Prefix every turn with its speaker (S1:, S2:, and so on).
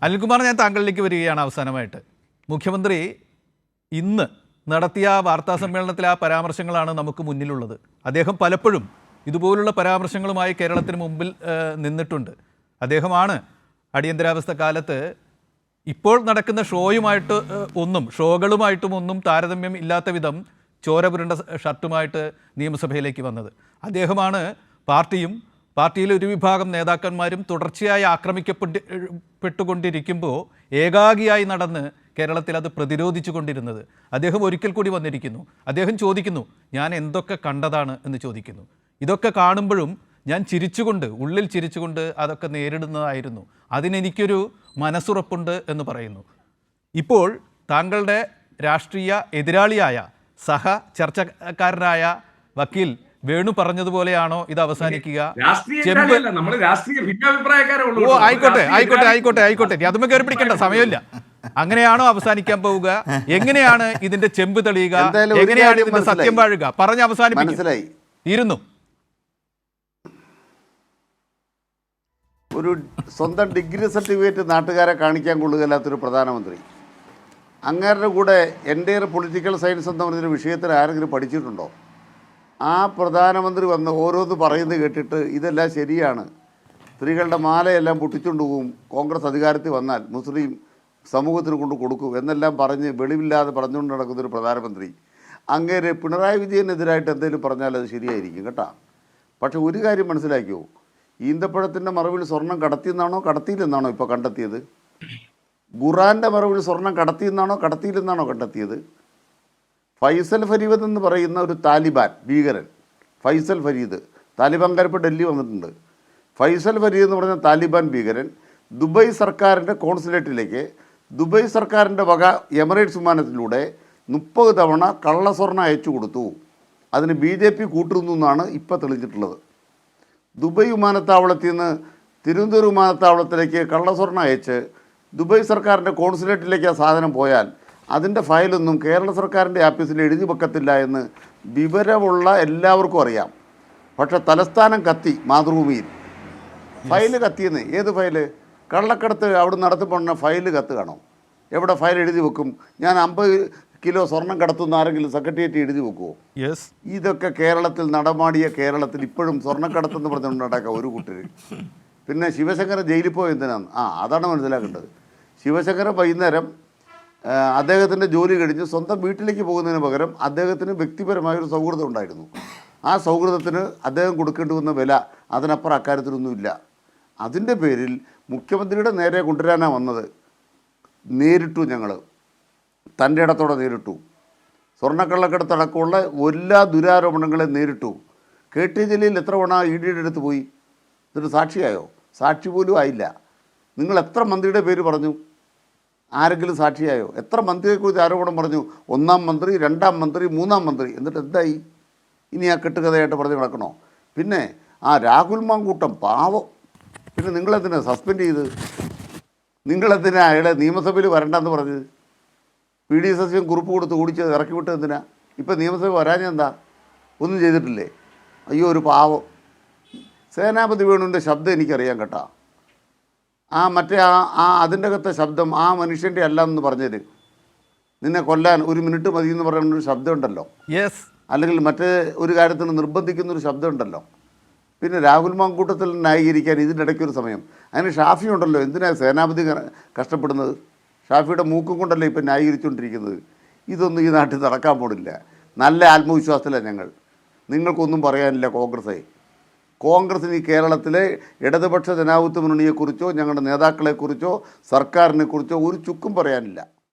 S1: അനിൽകുമാർ, ഞാൻ താങ്കളിലേക്ക് വരികയാണ് അവസാനമായിട്ട്. മുഖ്യമന്ത്രി ഇന്ന് നടത്തിയ വാർത്താ സമ്മേളനത്തിലെ ആ പരാമർശങ്ങളാണ് നമുക്ക് മുന്നിലുള്ളത്. അദ്ദേഹം പലപ്പോഴും ഇതുപോലുള്ള പരാമർശങ്ങളുമായി കേരളത്തിന് മുമ്പിൽ നിന്നിട്ടുണ്ട്. അദ്ദേഹമാണ് അടിയന്തരാവസ്ഥ കാലത്ത് ഇപ്പോൾ നടക്കുന്ന ഷോകളുമായിട്ടും ഒന്നും താരതമ്യം ഇല്ലാത്ത വിധം ചോര പുരണ്ട ഷർട്ടുമായിട്ട് നിയമസഭയിലേക്ക് വന്നത്. അദ്ദേഹമാണ് പാർട്ടിയിലെ ഒരു വിഭാഗം നേതാക്കന്മാരും തുടർച്ചയായി ആക്രമിക്കപ്പെട്ടുകൊണ്ടിരിക്കുമ്പോൾ ഏകാഗിയായി നടന്ന് കേരളത്തിൽ അത് പ്രതിരോധിച്ചു കൊണ്ടിരുന്നത്. അദ്ദേഹം ഒരിക്കൽ കൂടി വന്നിരിക്കുന്നു. അദ്ദേഹം ചോദിക്കുന്നു, ഞാൻ എന്തൊക്കെ കണ്ടതാണ് എന്ന് ചോദിക്കുന്നു. ഇതൊക്കെ കാണുമ്പോഴും ഞാൻ ഉള്ളിൽ ചിരിച്ചുകൊണ്ട് അതൊക്കെ നേരിടുന്നതായിരുന്നു. അതിനെനിക്കൊരു മനസ്സുറപ്പുണ്ട് എന്ന് പറയുന്നു. ഇപ്പോൾ താങ്കളുടെ രാഷ്ട്രീയ എതിരാളിയായ ചർച്ചക്കാരനായ വക്കീൽ വേണു പറഞ്ഞതുപോലെയാണോ ഇത് അവസാനിക്കുക? ആയിക്കോട്ടെ, അതുമ്മ കയറി പിടിക്കേണ്ട സമയമില്ല. അങ്ങനെയാണോ അവസാനിക്കാൻ പോവുക? എങ്ങനെയാണ് ഇതിന്റെ ചെമ്പ് തെളിയുക? എങ്ങനെയാണ് ഇതിന്റെ സത്യം വാഴുക? പറഞ്ഞ് അവസാനിപ്പിക്കും. ഇരുന്നു
S2: ഒരു സ്വന്തം ഡിഗ്രി സർട്ടിഫിക്കറ്റ് നാട്ടുകാരെ കാണിക്കാൻ കൊള്ളുകയില്ലാത്തൊരു പ്രധാനമന്ത്രി, അങ്ങേരുടെ കൂടെ എൻ്റെയർ പൊളിറ്റിക്കൽ സയൻസ് എന്ന് പറഞ്ഞൊരു വിഷയത്തിൽ ആരെങ്കിലും പഠിച്ചിട്ടുണ്ടോ? ആ പ്രധാനമന്ത്രി വന്ന് ഓരോന്ന് പറയുന്നത് കേട്ടിട്ട് ഇതെല്ലാം ശരിയാണ്, സ്ത്രീകളുടെ മാലയെല്ലാം പൊട്ടിച്ചുകൊണ്ട് പോകും, കോൺഗ്രസ് അധികാരത്തിൽ വന്നാൽ മുസ്ലിം സമൂഹത്തിന് കൊണ്ട് കൊടുക്കും എന്നെല്ലാം പറഞ്ഞ് വെളിവില്ലാതെ പറഞ്ഞുകൊണ്ട് നടക്കുന്നൊരു പ്രധാനമന്ത്രി അങ്ങേര് പിണറായി വിജയനെതിരായിട്ട് എന്തെങ്കിലും പറഞ്ഞാൽ അത് ശരിയായിരിക്കും കേട്ടോ. പക്ഷെ ഒരു കാര്യം മനസ്സിലാക്കിയോ, ഈന്തപ്പഴത്തിൻ്റെ മറവിൽ സ്വർണം കടത്തിയില്ലെന്നാണോ ഇപ്പോൾ കണ്ടെത്തിയത്? ഖുറാൻ്റെ മറവിൽ സ്വർണം കടത്തിയില്ലെന്നാണോ കണ്ടെത്തിയത്? ഫൈസൽ ഫരീദ് എന്ന് പറയുന്ന ഒരു താലിബാൻ ഭീകരൻ, ഫൈസൽ ഫരീദ്, താലിബാൻകാരിപ്പോൾ ഡൽഹി വന്നിട്ടുണ്ട്. ഫൈസൽ ഫരീദ് എന്ന് പറഞ്ഞ താലിബാൻ ഭീകരൻ ദുബായ് സർക്കാരിൻ്റെ കോൺസുലേറ്റിലേക്ക് ദുബായ് സർക്കാരിൻ്റെ വക എമിറേറ്റ്സ് വിമാനത്തിലൂടെ 30 തവണ കള്ളസ്വർണ്ണം അയച്ചു കൊടുത്തു. അതിന് BJP കൂട്ടുന്നു എന്നാണ് ഇപ്പോൾ തെളിഞ്ഞിട്ടുള്ളത്. ദുബായ് വിമാനത്താവളത്തിൽ നിന്ന് തിരുവനന്തപുരം വിമാനത്താവളത്തിലേക്ക് കള്ളസ്വർണ്ണം അയച്ച് ദുബായ് സർക്കാരിൻ്റെ കോൺസുലേറ്റിലേക്ക് ആ സാധനം പോയാൽ അതിൻ്റെ ഫയലൊന്നും കേരള സർക്കാരിൻ്റെ ആഫീസിൽ എഴുതി വെക്കത്തില്ല എന്ന് വിവരമുള്ള എല്ലാവർക്കും അറിയാം. പക്ഷെ തലസ്ഥാനം കത്തി, മാതൃഭൂമിയിൽ ഫയല് കത്തിയെന്ന്. ഏത് ഫയല്? കള്ളക്കടത്ത് അവിടെ നടത്തിപ്പോണ ഫയല് കത്തുകയാണോ? എവിടെ ഫയൽ എഴുതി വെക്കും? ഞാൻ 50 കിലോ സ്വർണം കടത്തുന്ന ആരെങ്കിലും സെക്രട്ടേറിയറ്റ് എഴുതി വെക്കുമോ? ഇതൊക്കെ കേരളത്തിൽ നടമാടിയ കേരളത്തിൽ ഇപ്പോഴും സ്വർണ്ണക്കടത്തെന്ന് പറഞ്ഞുകൊണ്ട് നടക്കുക ഒരു കൂട്ടർ. പിന്നെ ശിവശങ്കരൻ ജയിലിൽ പോയ എന്തിനാണ്? അതാണ് മനസ്സിലാക്കേണ്ടത്. ശിവശങ്കരൻ വൈകുന്നേരം അദ്ദേഹത്തിൻ്റെ ജോലി കഴിഞ്ഞ് സ്വന്തം വീട്ടിലേക്ക് പോകുന്നതിന് പകരം അദ്ദേഹത്തിന് വ്യക്തിപരമായൊരു സൗഹൃദം ഉണ്ടായിരുന്നു. ആ സൗഹൃദത്തിന് അദ്ദേഹം കൊടുക്കേണ്ടി വന്ന വില അതിനപ്പുറം അക്കാര്യത്തിലൊന്നുമില്ല. അതിൻ്റെ പേരിൽ മുഖ്യമന്ത്രിയുടെ നേരെ കൊണ്ടുവരാനാണ് വന്നത്. നേരിട്ടു, ഞങ്ങൾ തൻ്റെ ഇടത്തോടെ നേരിട്ടു. സ്വർണ്ണക്കള്ളക്കടത്തടക്കമുള്ള എല്ലാ ദുരാരോപണങ്ങളെ നേരിട്ടു. KT ജലീൽ എത്ര തവണ ED അടുത്ത് പോയി? എന്നിട്ട് സാക്ഷിയായോ? സാക്ഷി പോലും ആയില്ല. നിങ്ങൾ എത്ര മന്ത്രിയുടെ പേര് പറഞ്ഞു? ആരെങ്കിലും സാക്ഷിയായോ? എത്ര മന്ത്രിയെക്കുറിച്ച് ആരോപണം പറഞ്ഞു? 1-ാം മന്ത്രി, 2-ാം മന്ത്രി, 3-ാം മന്ത്രി. എന്നിട്ട് എന്തായി? ഇനി ആ കെട്ടുകഥയായിട്ട് പറഞ്ഞു നടക്കണോ? പിന്നെ രാഹുൽ മാങ്കൂട്ടം പാവം, പിന്നെ നിങ്ങളെന്തിനാ സസ്പെൻഡ് ചെയ്ത്? നിങ്ങളെന്തിനാ അയാളെ നിയമസഭയിൽ വരണ്ടെന്ന് പറഞ്ഞത്? PD സസ്യം കുറിപ്പ് കൊടുത്ത് ഓടിച്ച് ഇറക്കി വിട്ടത് എന്തിനാ? ഇപ്പം നിയമസഭ വരാഞ്ഞെന്താ? ഒന്നും ചെയ്തിട്ടില്ലേ? അയ്യോ ഒരു പാവം. സേനാപതി വേണുവിൻ്റെ ശബ്ദം എനിക്കറിയാം കേട്ടോ. മറ്റേ അതിൻ്റെ അകത്തെ ശബ്ദം ആ മനുഷ്യൻ്റെ അല്ല എന്ന് പറഞ്ഞത്. നിന്നെ കൊല്ലാൻ 1 മിനിറ്റ് മതി എന്ന് പറയുന്നൊരു ശബ്ദമുണ്ടല്ലോ, അല്ലെങ്കിൽ മറ്റേ ഒരു കാര്യത്തിന് നിർബന്ധിക്കുന്നൊരു ശബ്ദമുണ്ടല്ലോ. പിന്നെ രാഹുൽ മാങ്കൂട്ടത്തിൽ ന്യായീകരിക്കാൻ ഇതിൻ്റെ ഇടയ്ക്കൊരു സമയം. അതിന് ഷാഫി ഉണ്ടല്ലോ. എന്തിനാണ് സേനാപതി കഷ്ടപ്പെടുന്നത്? ഷാഫിയുടെ മൂക്കും കൊണ്ടല്ലേ ഇപ്പം ന്യായീകരിച്ചുകൊണ്ടിരിക്കുന്നത്. ഇതൊന്നും ഈ നാട്ടിൽ നടക്കാൻ പോണില്ല. നല്ല ആത്മവിശ്വാസത്തിലാണ് ഞങ്ങൾ. നിങ്ങൾക്കൊന്നും പറയാനില്ല കോൺഗ്രസിന് ഈ കേരളത്തിലെ ഇടതുപക്ഷ ജനാധിപത്യ മുന്നണിയെക്കുറിച്ചോ ഞങ്ങളുടെ നേതാക്കളെക്കുറിച്ചോ സർക്കാരിനെക്കുറിച്ചോ ഒരു ചുക്കും പറയാനില്ല.